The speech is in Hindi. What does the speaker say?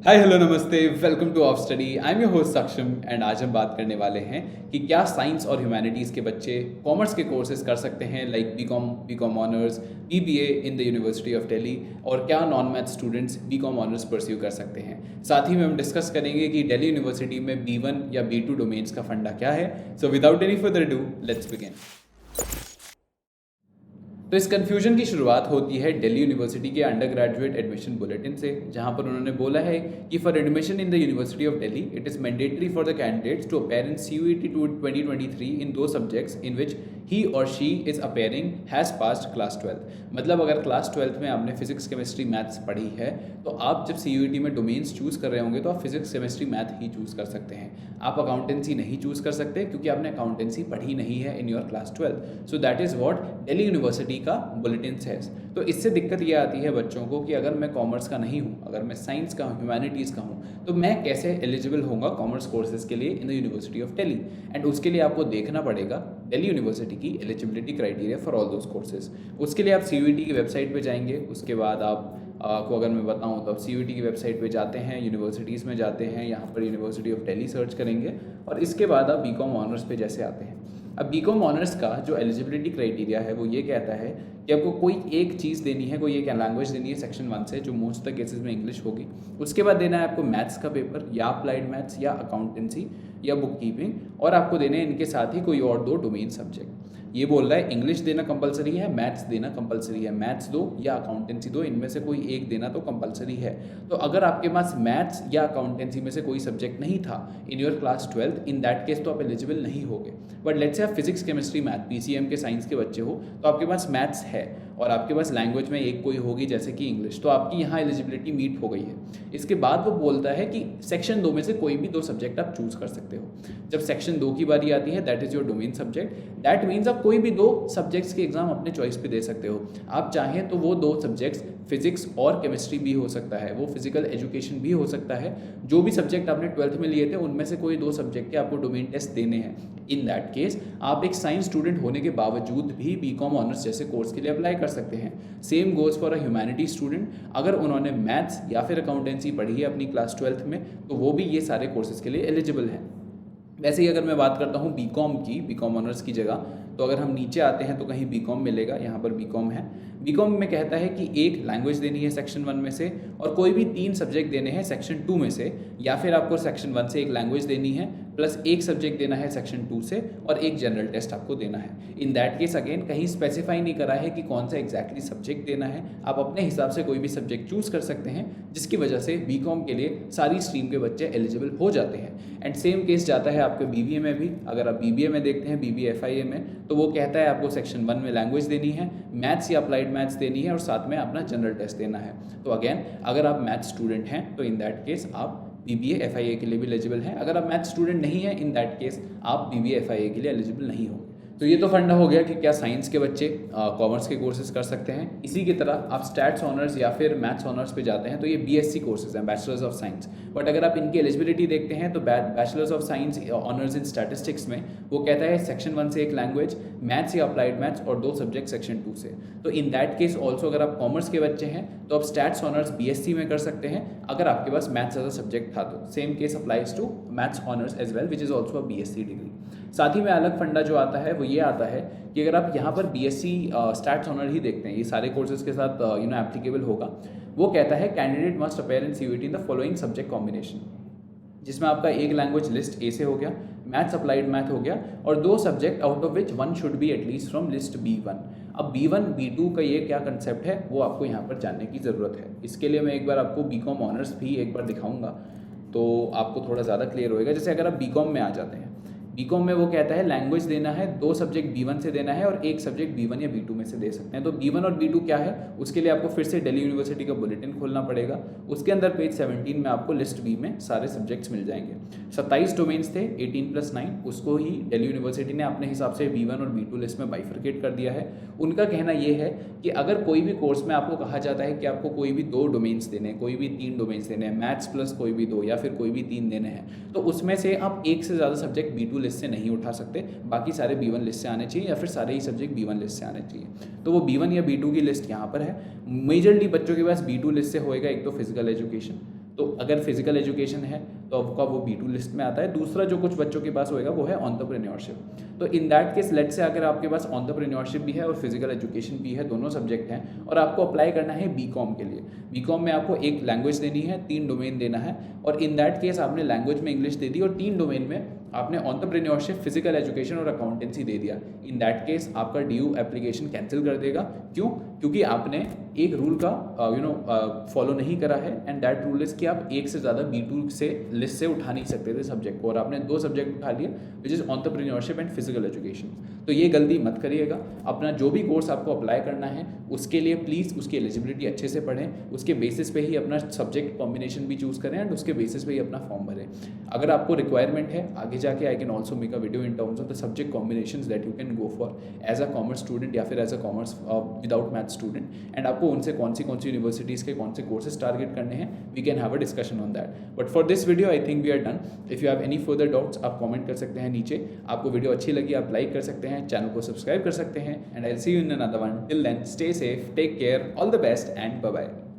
हाय हेलो नमस्ते, welcome two of study. I am your host सक्षम एंड आज हम बात करने वाले हैं कि क्या साइंस और ह्यूमैनिटीज़ के बच्चे कॉमर्स के कोर्सेज कर सकते हैं like B com honours, BBA in the university of Delhi, और क्या non math students B com honours pursue कर सकते हैं। साथ ही में हम डिस्कस करेंगे कि दिल्ली यूनिवर्सिटी में B1 या B2 डोमेन्स का फंडा क्या है। So without any further do, let's begin. तो इस कन्फ्यूजन की शुरुआत होती है दिल्ली यूनिवर्सिटी के अंडर ग्रेजुएट एडमिशन बुलेटिन से, जहां पर उन्होंने बोला है कि for admission in the university of Delhi it is mandatory for the candidates to appear in CUET 2023 in दो सब्जेक्ट्स इन विच ही और she is appearing has passed class 12। मतलब अगर क्लास 12 में आपने फिजिक्स केमिस्ट्री मैथ्स पढ़ी है तो आप जब CUET में डोमेन्स चूज़ कर रहे होंगे तो आप फिजिक्स केमिस्ट्री मैथ ही चूज़ कर सकते हैं। आप अकाउंटेंसी नहीं चूज़ कर सकते क्योंकि आपने अकाउंटेंसी पढ़ी नहीं है in your class 12। So that is what Delhi university का बुलेटिन सेज। तो इससे दिक्कत ये आती है बच्चों को कि अगर मैं कॉमर्स का नहीं हूँ, अगर मैं साइंस का हूँ, ह्यूमैनिटीज़ का हूँ, तो मैं कैसे एलिजिबल होऊंगा कॉमर्स कोर्सेज के लिए इन the university of Delhi. And उसके लिए आपको देखना पड़ेगा दिल्ली यूनिवर्सिटी की eligibility criteria for all those courses. उसके लिए आप CUET की वेबसाइट पे जाएंगे। उसके बाद को अगर मैं बताऊं तो आप CUET की वेबसाइट पे जाते हैं, यूनिवर्सिटीज़ में जाते हैं, यहाँ पर यूनिवर्सिटी ऑफ दिल्ली सर्च करेंगे और इसके बाद आप बीकॉम ऑनर्स पे जैसे आते हैं। अब बीकॉम ऑनर्स का जो एलिजिबिलिटी क्राइटेरिया है वो ये कहता है कि आपको कोई एक चीज़ देनी है, कोई एक लैंग्वेज देनी है सेक्शन 1 से, जो मोस्ट ऑफ द केसेस में इंग्लिश होगी। उसके बाद देना है आपको मैथ्स का पेपर, या अप्लाइड मैथ्स या अकाउंटेंसी या बुक कीपिंग, और आपको देने हैं इनके साथ ही कोई और दो डोमेन सब्जेक्ट। ये बोल रहा है इंग्लिश देना कंपलसरी है, मैथ्स देना कंपलसरी है, मैथ्स दो या अकाउंटेंसी दो, इनमें से कोई एक देना तो कंपलसरी है। तो अगर आपके पास मैथ्स या अकाउंटेंसी में से कोई सब्जेक्ट नहीं था in your class 12, in that case तो आप एलिजिबल नहीं होगे। बट लेट्स से आप फिजिक्स केमिस्ट्री मैथ PCM के साइंस के बच्चे हो तो आपके पास मैथ्स है और आपके पास लैंग्वेज में एक कोई होगी जैसे कि इंग्लिश, तो आपकी यहाँ एलिजिबिलिटी मीट हो गई है। इसके बाद वो बोलता है कि सेक्शन 2 में से कोई भी दो सब्जेक्ट आप चूज़ कर सकते हो। जब सेक्शन 2 की बारी आती है, that is your domain subject, that means आप कोई भी दो सब्जेक्ट्स के एग्जाम अपने चॉइस पे दे सकते हो। आप चाहें तो वो दो सब्जेक्ट्स फिजिक्स और केमिस्ट्री भी हो सकता है, वो फिजिकल एजुकेशन भी हो सकता है। जो भी सब्जेक्ट आपने 12th में लिए थे उनमें से कोई दो सब्जेक्ट के आपको डोमेन टेस्ट देने हैं। इन दैट केस आप एक साइंस स्टूडेंट होने के बावजूद भी बीकॉम ऑनर्स जैसे कोर्स के लिए अप्लाई कर सकते हैं। Same goes for a humanity student. अगर उन्होंने मैथ्स या फिर अकाउंटेंसी पढ़ी है अपनी क्लास 12th में तो वो भी ये सारे कोर्सेज के लिए एलिजिबल हैं। वैसे ही अगर मैं बात करता हूँ बीकॉम ऑनर्स की जगह, तो अगर हम नीचे आते हैं तो कहीं बीकॉम मिलेगा, यहाँ पर बीकॉम है। बीकॉम में कहता है कि एक लैंग्वेज देनी है सेक्शन 1 में से और कोई भी 3 सब्जेक्ट देने हैं सेक्शन 2 में से, या फिर आपको सेक्शन 1 से एक लैंग्वेज देनी है प्लस एक सब्जेक्ट देना है सेक्शन 2 से और एक जनरल टेस्ट आपको देना है। इन दैट केस अगेन कहीं स्पेसिफाई नहीं करा है कि कौन सा एग्जैक्टली सब्जेक्ट देना है। आप अपने हिसाब से कोई भी सब्जेक्ट चूज़ कर सकते हैं, जिसकी वजह से बीकॉम के लिए सारी स्ट्रीम के बच्चे एलिजिबल हो जाते हैं। एंड सेम केस जाता है आपके BBA में भी। अगर आप BBA में देखते हैं, BBA FIA में, तो वो कहता है आपको सेक्शन 1 में लैंग्वेज देनी है, मैथ्स या अप्लाइड मैथ्स देनी है और साथ में अपना जनरल टेस्ट देना है। तो अगेन अगर आप मैथ्स स्टूडेंट हैं तो इन दैट केस आप BBA FIA के लिए भी एलिजिबल हैं। अगर आप मैथ्स स्टूडेंट नहीं हैं इन दैट केस आप BBA FIA के लिए एलिजिबल नहीं होंगे। तो ये तो फंडा हो गया कि क्या साइंस के बच्चे कॉमर्स के कोर्सेज कर सकते हैं। इसी की तरह आप स्टैट्स ऑनर्स या फिर मैथ्स ऑनर्स पे जाते हैं तो ये BSc कोर्सेज हैं, बैचलर्स ऑफ साइंस। बट अगर आप इनकी एलिजिबिलिटी देखते हैं तो bachelors of science honours in statistics में वो कहता है सेक्शन 1 से एक लैंग्वेज, मैथ्स या अप्लाइड मैथ्स और 2 सब्जेक्ट सेक्शन 2 से। तो इन दैट केस ऑल्सो अगर आप कॉमर्स के बच्चे हैं तो आप स्टैट्स ऑनर्स BSc में कर सकते हैं अगर आपके पास मैथ्स एज अ सब्जेक्ट था तो। Same case applies to maths honours as well, which is also a BSc degree. साथ ही में अलग फंडा जो आता है वो ये आता है कि अगर आप यहाँ पर BSc स्टैट्स ऑनर ही देखते हैं, ये सारे कोर्सेज के साथ एप्लीकेबल होगा। वो कहता है candidate must appear in CUET in the following subject combination, जिसमें आपका एक लैंग्वेज लिस्ट A से हो गया, मैथ्स अप्लाइड मैथ हो गया और 2 subject out of which 1 should be at least from list B1। अब B1 B2 का ये क्या कंसेप्ट है वो आपको यहाँ पर जानने की ज़रूरत है। इसके लिए मैं एक बार आपको बीकॉम ऑनर्स भी एक बार दिखाऊंगा तो आपको थोड़ा ज़्यादा क्लियर होएगा। जैसे अगर आप बीकॉम में आ जाते हैं, बीकॉम में वो कहता है लैंग्वेज देना है, 2 सब्जेक्ट B1 से देना है और एक सब्जेक्ट B1 या B2 में से दे सकते हैं। तो B1 और B2 क्या है उसके लिए आपको फिर से दिल्ली यूनिवर्सिटी का बुलेटिन खोलना पड़ेगा। उसके अंदर पेज 17 में आपको लिस्ट B में सारे सब्जेक्ट्स मिल जाएंगे। 27 डोमेन्स थे, 18+9, उसको ही दिल्ली यूनिवर्सिटी ने अपने हिसाब से B1 और B2 लिस्ट में बाइफरकेट कर दिया है। उनका कहना ये है कि अगर कोई भी कोर्स में आपको कहा जाता है कि आपको कोई भी 2 डोमेन्स देने हैं, कोई भी 3 डोमेन्स देने हैं, मैथ्स प्लस कोई भी 2 या फिर कोई भी 3 देने हैं, तो उसमें से आप एक से ज़्यादा सब्जेक्ट B2 लिस्ट से नहीं उठा सकते, बाकी सारे B1 लिस्ट से आने चाहिए या फिर सारे ही सब्जेक्ट B1 लिस्ट से आने चाहिए। तो वो B1 या B2 की लिस्ट यहाँ पर है। मेजरली बच्चों के पास B2 लिस्ट से होएगा एक तो फिजिकल एजुकेशन, तो अगर फिजिकल एजुकेशन है तो आपका वो B2 लिस्ट में आता है। दूसरा जो कुछ बच्चों के पास होएगा वो है एंटरप्रेन्योरशिप। तो in that case let's say अगर आपके पास एंटरप्रेन्योरशिप भी है और फिजिकल एजुकेशन भी है, दोनों सब्जेक्ट हैं, और आपको अप्लाई करना है B.Com के लिए। B.Com में आपको एक लैंग्वेज देनी है, 3 डोमेन देना है, और इन दैट केस आपने लैंग्वेज में इंग्लिश दे दी और 3 डोमेन में आपने एंटरप्रेन्योरशिप, फिजिकल एजुकेशन और अकाउंटेंसी दे दिया। इन दैट केस आपका DU एप्लीकेशन कैंसिल कर देगा। क्यों? क्योंकि आपने एक रूल का फॉलो नहीं करा है, एंड दैट रूल इज़ कि आप एक से ज़्यादा B2 से लिस्ट से उठा नहीं सकते थे सब्जेक्ट को, और आपने 2 सब्जेक्ट उठा लिए which is entrepreneurship and physical education. तो ये गलती मत करिएगा। अपना जो भी कोर्स आपको अप्लाई करना है उसके लिए प्लीज़ उसकी एलिजिबिलिटी अच्छे से पढ़ें, उसके बेसिस पे ही अपना सब्जेक्ट कॉम्बिनेशन भी चूज़ करें, एंड उसके बेसिस पे ही अपना फॉर्म भरें। अगर आपको रिक्वायरमेंट है आगे जाके, I can also make a video in terms of the subject combinations that you can go for as a commerce student या फिर as a commerce without math student, and आपको उनसे कौन सी यूनिवर्सिटीज़ के कौन से कोर्सेज टारगेट करने हैं, we can have a discussion on that. But for this video I think we are done. If you have any further doubts आप कमेंट कर सकते हैं नीचे। आपको वीडियो अच्छी लगी आप लाइक कर सकते हैं, चैनल को सब्सक्राइब कर सकते हैं, and I will see you in another one. Till then stay safe, take care, all the best and bye bye.